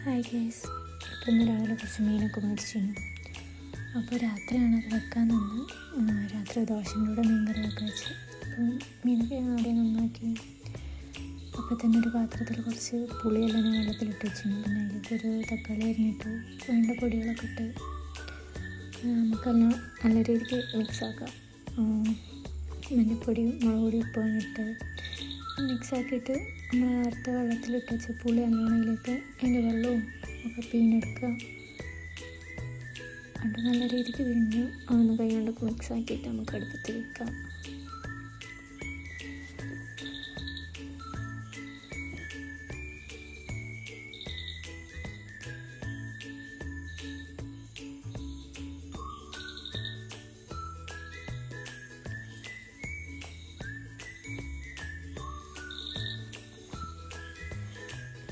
Hi guys, ഇപ്പം ഇന്ന് രാവിലെ കുറച്ച് മീനൊക്കെ മേടിച്ചിരുന്നു. അപ്പോൾ രാത്രിയാണ് അത് വെക്കാൻ നിന്ന്. രാത്രി ദോശൻ്റെ കൂടെ മീൻകറിയൊക്കെ വെച്ച് അപ്പം മീനൊക്കെ ഞാൻ ആദ്യം നന്നാക്കി. അപ്പോൾ തന്നെ ഒരു പാത്രത്തിൽ കുറച്ച് പുളിയെല്ലാം ഞാൻ വെള്ളത്തിലിട്ട് വെച്ചിരുന്നു. പിന്നെ അതിലേക്കൊരു തക്കാളി അരിഞ്ഞിട്ട് വേണ്ട പൊടികളൊക്കെ ഇട്ട് നമുക്കെല്ലാം നല്ല രീതിക്ക് മിക്സാക്കാം. മഞ്ഞപ്പൊടിയും മുളക് പൊടി ഉപ്പും ഇട്ട് മിക്സാക്കിയിട്ട് നമ്മൾ നേരത്തെ വെള്ളത്തിലിട്ട് വെച്ച പുളി നല്ലോണയിലേക്ക് അതിൻ്റെ വെള്ളവും ഒക്കെ പിഴിഞ്ഞെടുക്കുക. അത് നല്ല രീതിക്ക് പിഴിഞ്ഞു അതൊന്ന് കൈ കൊണ്ടൊക്കെ മിക്സാക്കിയിട്ട് നമുക്ക് അടുപ്പത്ത് വയ്ക്കാം.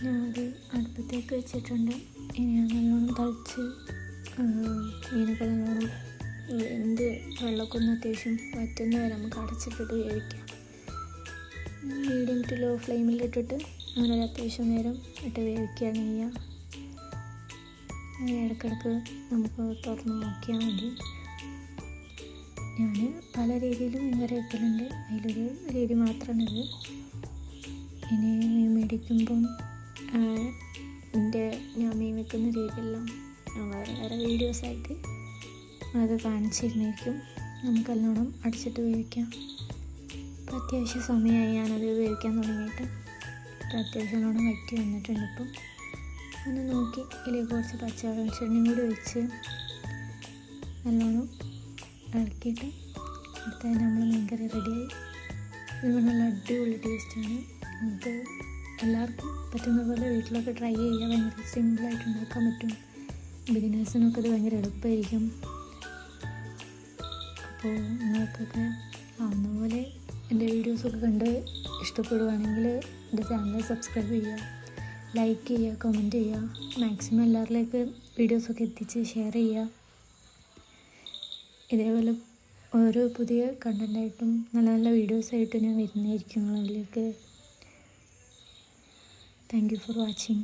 ഞാനത് അടുപ്പത്തേക്ക് വെച്ചിട്ടുണ്ട്. ഇനി ഞാൻ നല്ലോണം തളിച്ച് മീനൊക്കെ നല്ലോണം വെന്ത് വെള്ളമൊക്കെ ഒന്ന് അത്യാവശ്യം വറ്റുന്ന വരെ നമുക്ക് അടച്ചിട്ടിട്ട് വേവിക്കാം. മീഡിയം ടു ലോ ഫ്ലെയിമിലിട്ടിട്ട് അങ്ങനെ ഒരു അത്യാവശ്യം നേരം ഇട്ട് വേവിക്കുകയാണ് ചെയ്യുക. ഇടയ്ക്കിടയ്ക്ക് നമുക്ക് തുറന്ന് നോക്കിയാൽ മതി. ഞാൻ പല രീതിയിലും മീൻ കറി വെക്കലുണ്ട്, അതിലൊരു രീതി മാത്രമാണിത്. ഇനി മീൻ മേടിക്കുമ്പം ഞാൻ മീൻ വെക്കുന്ന രീതിയെല്ലാം ഞാൻ വേറെ വീഡിയോസായിട്ട് അത് കാണിച്ചിരുന്നേക്കും. നമുക്ക് നല്ലോണം അടിച്ചിട്ട് വേവിക്കാം. ഇപ്പോൾ അത്യാവശ്യം സമയമായി ഞാനത് വേവിക്കാൻ തുടങ്ങിയിട്ട്. ഇപ്പോൾ അത്യാവശ്യം നല്ലോണം വറ്റി വന്നിട്ടുണ്ട്. ഇപ്പം ഒന്ന് നോക്കി ഇതിലേക്ക് കുറച്ച് പച്ചവെളിച്ചെണ്ണയും കൂടി ഒഴിച്ച് നല്ലോണം ഇളക്കിയിട്ട് അടുത്ത നമ്മൾ മീൻകറി റെഡിയായി. ഇത് നല്ല അടിപൊളി ടേസ്റ്റാണ്. നമുക്ക് എല്ലാവർക്കും പറ്റുന്ന പോലെ വീട്ടിലൊക്കെ ട്രൈ ചെയ്യുക. ഭയങ്കര സിമ്പിളായിട്ട് ഉണ്ടാക്കാൻ പറ്റും. ബിഗിനേഴ്സിനൊക്കെ ഇത് ഭയങ്കര എളുപ്പമായിരിക്കും. അപ്പോൾ നിങ്ങൾക്കൊക്കെ ആവുന്ന പോലെ എൻ്റെ വീഡിയോസൊക്കെ കണ്ട് ഇഷ്ടപ്പെടുകയാണെങ്കിൽ എൻ്റെ ചാനൽ സബ്സ്ക്രൈബ് ചെയ്യുക, ലൈക്ക് ചെയ്യുക, കമൻറ്റ് ചെയ്യുക. മാക്സിമം എല്ലാവരിലേക്ക് വീഡിയോസൊക്കെ എത്തിച്ച് ഷെയർ ചെയ്യുക. ഇതേപോലെ ഓരോ പുതിയ കണ്ടൻ്റായിട്ടും നല്ല നല്ല വീഡിയോസായിട്ടും ഞാൻ വരുന്നതായിരിക്കും നിങ്ങളിലേക്ക്. Thank you for watching.